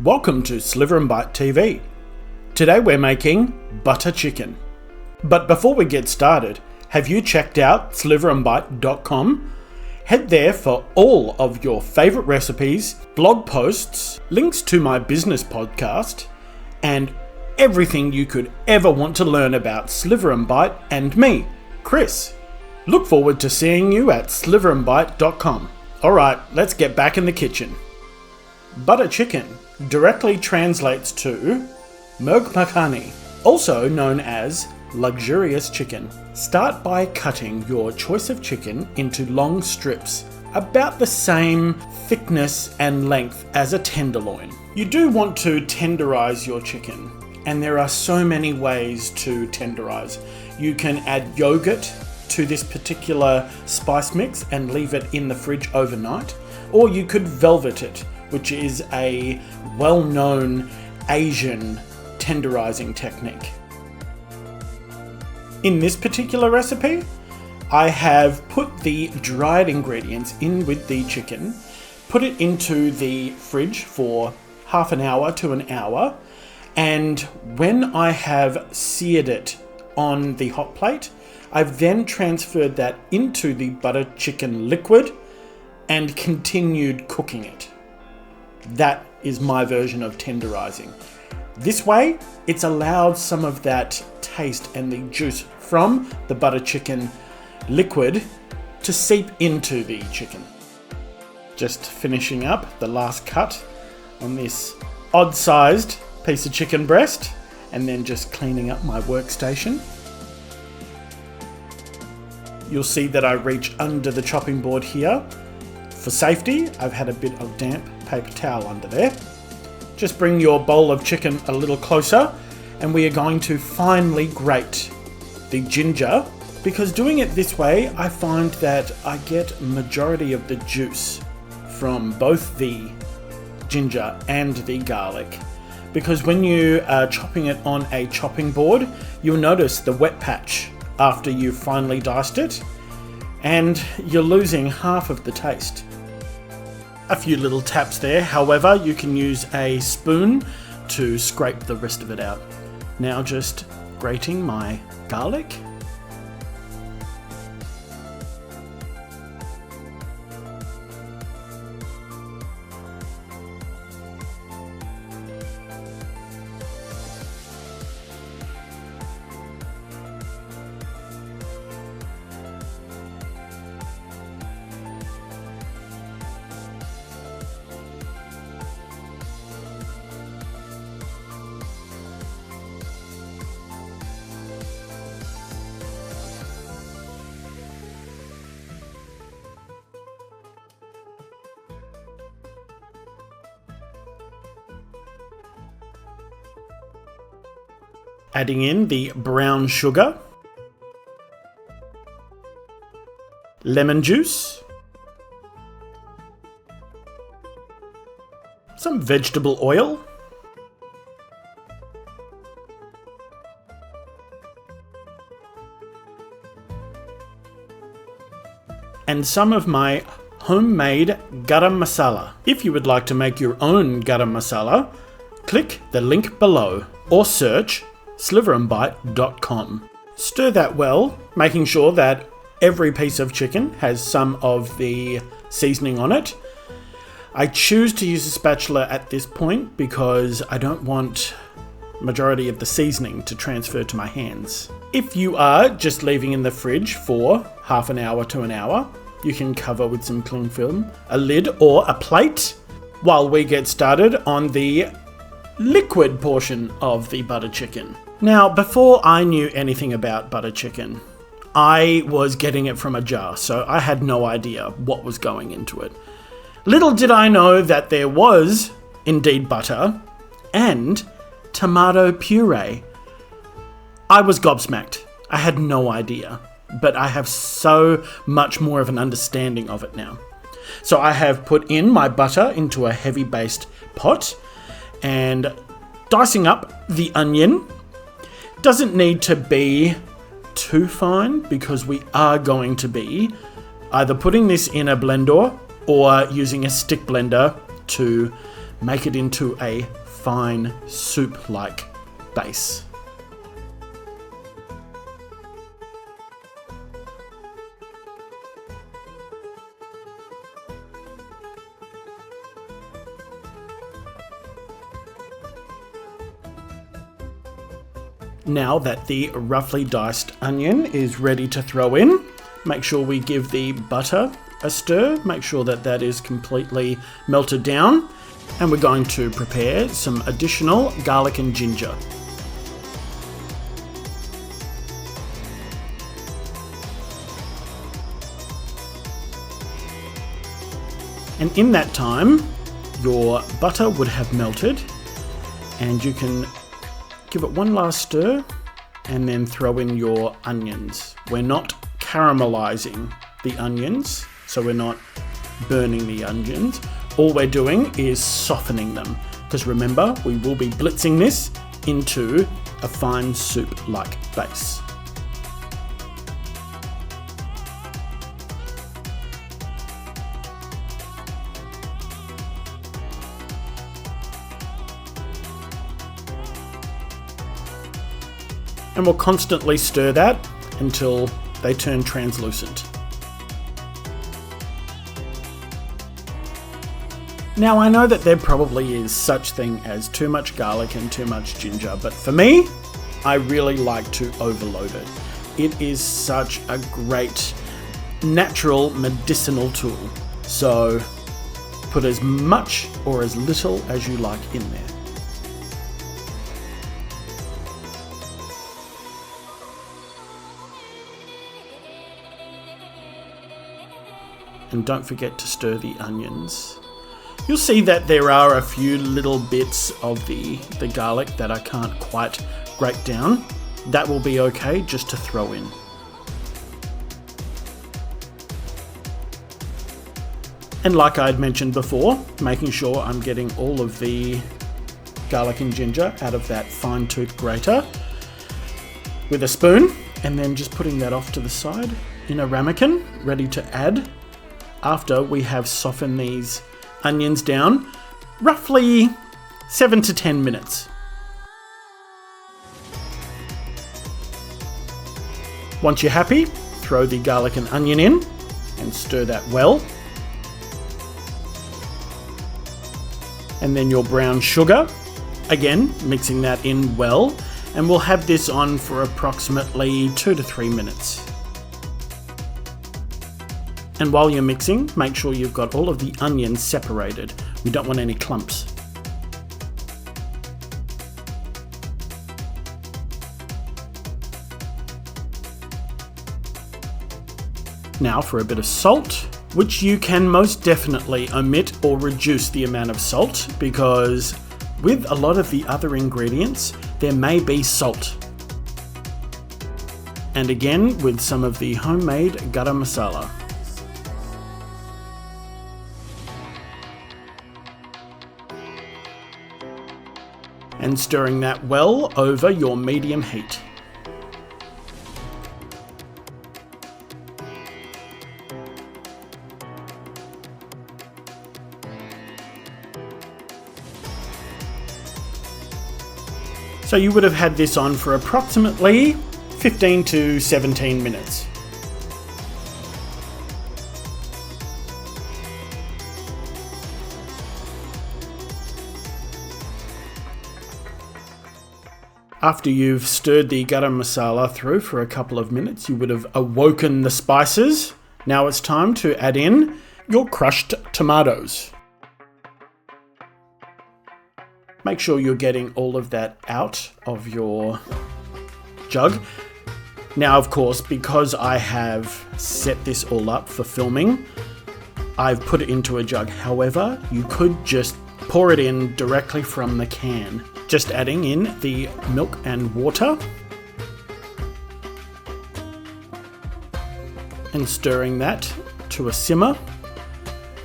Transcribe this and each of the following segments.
Welcome to Sliver and Bite TV. Today we're making butter chicken. But before we get started, have you checked out sliverandbite.com? Head there for all of your favourite recipes, blog posts, links to my business podcast, and everything you could ever want to learn about Sliver and Bite and me, Chris. Look forward to seeing you at sliverandbite.com. Alright, let's get back in the kitchen. Butter chicken directly translates to Merg Makhani, also known as luxurious chicken. Start by cutting your choice of chicken into long strips, about the same thickness and length as a tenderloin. You do want to tenderize your chicken, and there are so many ways to tenderize. You can add yogurt to this particular spice mix and leave it in the fridge overnight, or you could velvet it, which is a well-known Asian tenderizing technique. In this particular recipe, I have put the dried ingredients in with the chicken, put it into the fridge for half an hour to an hour, and when I have seared it on the hot plate, I've then transferred that into the butter chicken liquid and continued cooking it. That is my version of tenderizing. This way, it's allowed some of that taste and the juice from the butter chicken liquid to seep into the chicken. Just finishing up the last cut on this odd-sized piece of chicken breast, and then just cleaning up my workstation. You'll see that I reach under the chopping board here. For safety, I've had a bit of damp paper towel under there. Just bring your bowl of chicken a little closer, and we are going to finely grate the ginger, because doing it this way, I find that I get majority of the juice from both the ginger and the garlic. Because when you are chopping it on a chopping board, you'll notice the wet patch after you've finely diced it, and you're losing half of the taste. A few little taps there, however, you can use a spoon to scrape the rest of it out. Now just grating my garlic. Adding in the brown sugar, lemon juice, some vegetable oil, and some of my homemade Garam Masala. If you would like to make your own Garam Masala, click the link below or search sliverandbite.com. Stir that well, making sure that every piece of chicken has some of the seasoning on it. I choose to use a spatula at this point because I don't want majority of the seasoning to transfer to my hands. If you are just leaving in the fridge for half an hour to an hour, you can cover with some cling film, a lid or a plate, while we get started on the liquid portion of the butter chicken. Now, before I knew anything about butter chicken, I was getting it from a jar, so I had no idea what was going into it. Little did I know that there was indeed butter and tomato puree. I was gobsmacked. I had no idea, but I have so much more of an understanding of it now. So I have put in my butter into a heavy based pot and dicing up the onion. Doesn't need to be too fine because we are going to be either putting this in a blender or using a stick blender to make it into a fine soup-like base. Now that the roughly diced onion is ready to throw in, make sure we give the butter a stir. Make sure that that is completely melted down. And we're going to prepare some additional garlic and ginger. And in that time, your butter would have melted, and you can give it one last stir and then throw in your onions. We're not caramelizing the onions, so we're not burning the onions. All we're doing is softening them, because remember, we will be blitzing this into a fine soup-like base. And we'll constantly stir that until they turn translucent. Now, I know that there probably is such thing as too much garlic and too much ginger, but for me, I really like to overload it. It is such a great natural medicinal tool. So put as much or as little as you like in there. And don't forget to stir the onions. You'll see that there are a few little bits of the garlic that I can't quite grate down. That will be okay just to throw in. And like I had mentioned before, making sure I'm getting all of the garlic and ginger out of that fine-tooth grater with a spoon, and then just putting that off to the side in a ramekin, ready to add after we have softened these onions down, roughly 7 to 10 minutes. Once you're happy, throw the garlic and onion in and stir that well. And then your brown sugar, again, mixing that in well, and we'll have this on for approximately 2 to 3 minutes. And while you're mixing, make sure you've got all of the onions separated. We don't want any clumps. Now for a bit of salt, which you can most definitely omit or reduce the amount of salt, because with a lot of the other ingredients, there may be salt. And again, with some of the homemade garam masala. And stirring that well over your medium heat. So you would have had this on for approximately 15 to 17 minutes. After you've stirred the garam masala through for a couple of minutes, you would have awoken the spices. Now it's time to add in your crushed tomatoes. Make sure you're getting all of that out of your jug. Now, of course, because I have set this all up for filming, I've put it into a jug. However, you could just pour it in directly from the can. Just adding in the milk and water and stirring that to a simmer.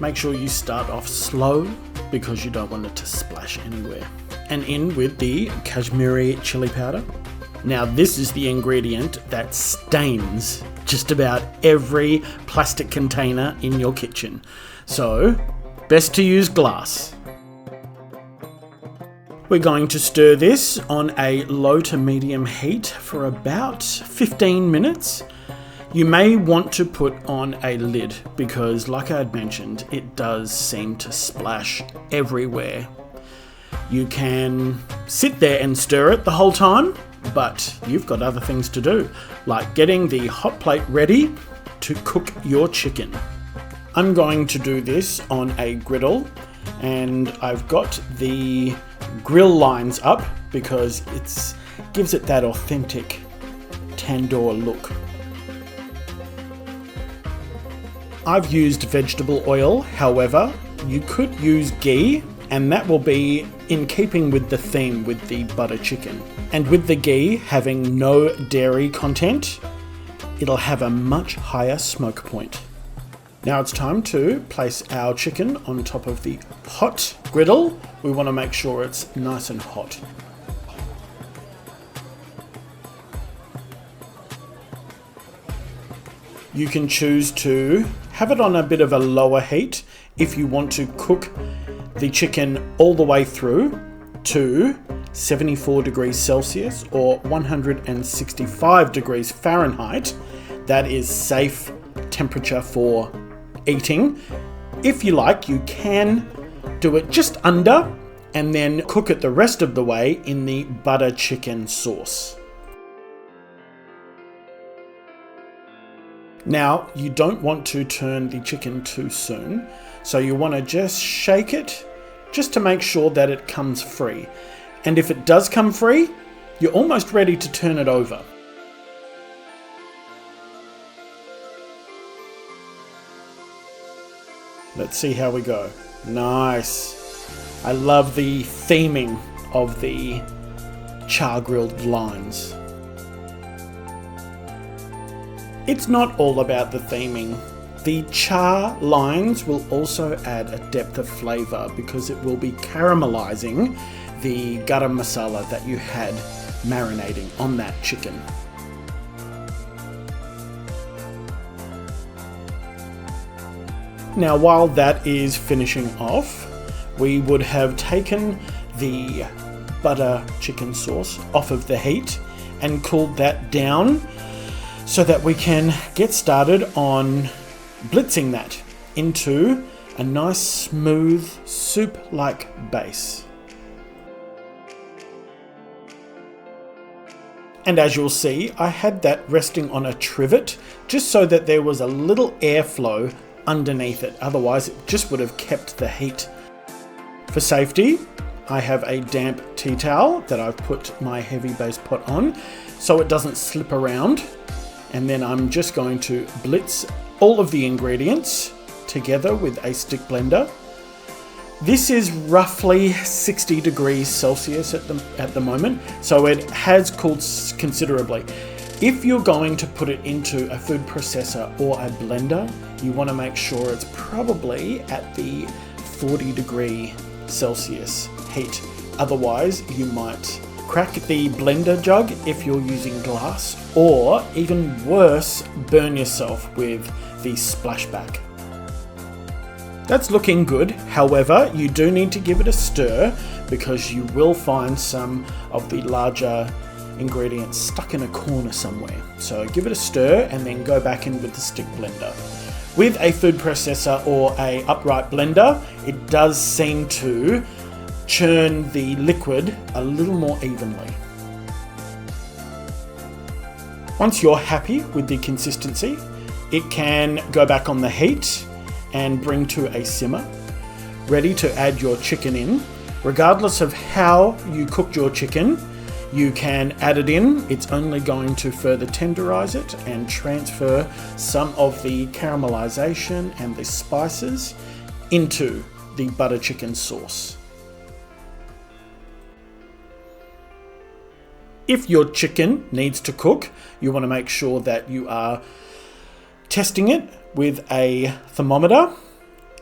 Make sure you start off slow because you don't want it to splash anywhere. And in with the Kashmiri chili powder. Now this is the ingredient that stains just about every plastic container in your kitchen. So best to use glass. We're going to stir this on a low to medium heat for about 15 minutes. You may want to put on a lid because, like I had mentioned, it does seem to splash everywhere. You can sit there and stir it the whole time, but you've got other things to do, like getting the hot plate ready to cook your chicken. I'm going to do this on a griddle, and I've got the grill lines up because it gives it that authentic tandoor look. I've used vegetable oil, however, you could use ghee, and that will be in keeping with the theme with the butter chicken. And with the ghee having no dairy content, it'll have a much higher smoke point. Now it's time to place our chicken on top of the hot griddle. We want to make sure it's nice and hot. You can choose to have it on a bit of a lower heat if you want to cook the chicken all the way through to 74 degrees Celsius or 165 degrees Fahrenheit. That is safe temperature for eating. If you like, you can do it just under and then cook it the rest of the way in the butter chicken sauce. Now, you don't want to turn the chicken too soon, so you want to just shake it just to make sure that it comes free. And if it does come free, you're almost ready to turn it over. Let's see how we go. Nice. I love the theming of the char grilled lines. It's not all about the theming. The char lines will also add a depth of flavour because it will be caramelizing the garam masala that you had marinating on that chicken. Now, while that is finishing off, we would have taken the butter chicken sauce off of the heat and cooled that down so that we can get started on blitzing that into a nice smooth soup-like base. And as you'll see, I had that resting on a trivet just so that there was a little airflow underneath it. Otherwise, it just would have kept the heat. For safety, I have a damp tea towel that I've put my heavy base pot on so it doesn't slip around. And then I'm just going to blitz all of the ingredients together with a stick blender. This is roughly 60 degrees Celsius at the moment, so it has cooled considerably. If you're going to put it into a food processor or a blender, you want to make sure it's probably at the 40 degree Celsius heat. Otherwise, you might crack the blender jug if you're using glass, or even worse, burn yourself with the splashback. That's looking good. However, you do need to give it a stir because you will find some of the larger ingredients stuck in a corner somewhere. So give it a stir and then go back in with the stick blender. With a food processor or a upright blender, it does seem to churn the liquid a little more evenly. Once you're happy with the consistency, it can go back on the heat and bring to a simmer, ready to add your chicken in. Regardless of how you cooked your chicken, you can add it in. It's only going to further tenderize it and transfer some of the caramelization and the spices into the butter chicken sauce. If your chicken needs to cook, you want to make sure that you are testing it with a thermometer.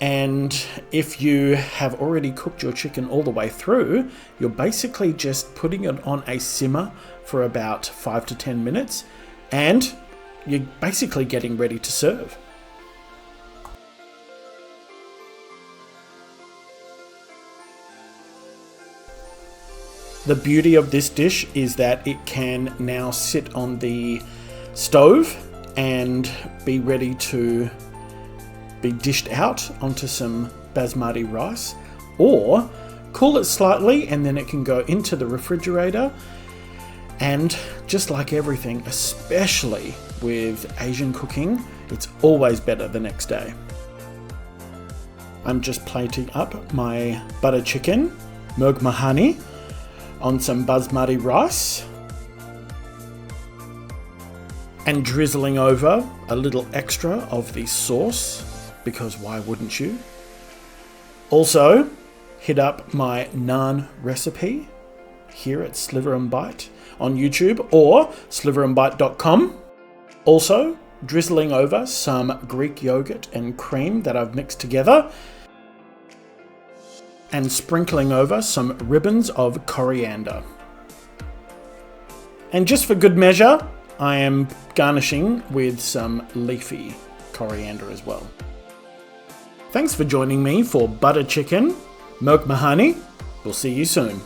And if you have already cooked your chicken all the way through, you're basically just putting it on a simmer for about 5 to 10 minutes, and you're basically getting ready to serve. The beauty of this dish is that it can now sit on the stove and be ready to be dished out onto some basmati rice, or cool it slightly and then it can go into the refrigerator. And just like everything, especially with Asian cooking, it's always better the next day. I'm just plating up my butter chicken, murg mahani, on some basmati rice and drizzling over a little extra of the sauce, because why wouldn't you? Also, hit up my naan recipe here at Sliver and Bite on YouTube or sliverandbite.com. Also, drizzling over some Greek yogurt and cream that I've mixed together, and sprinkling over some ribbons of coriander. And just for good measure, I am garnishing with some leafy coriander as well. Thanks for joining me for butter chicken, murg mahani. We'll see you soon.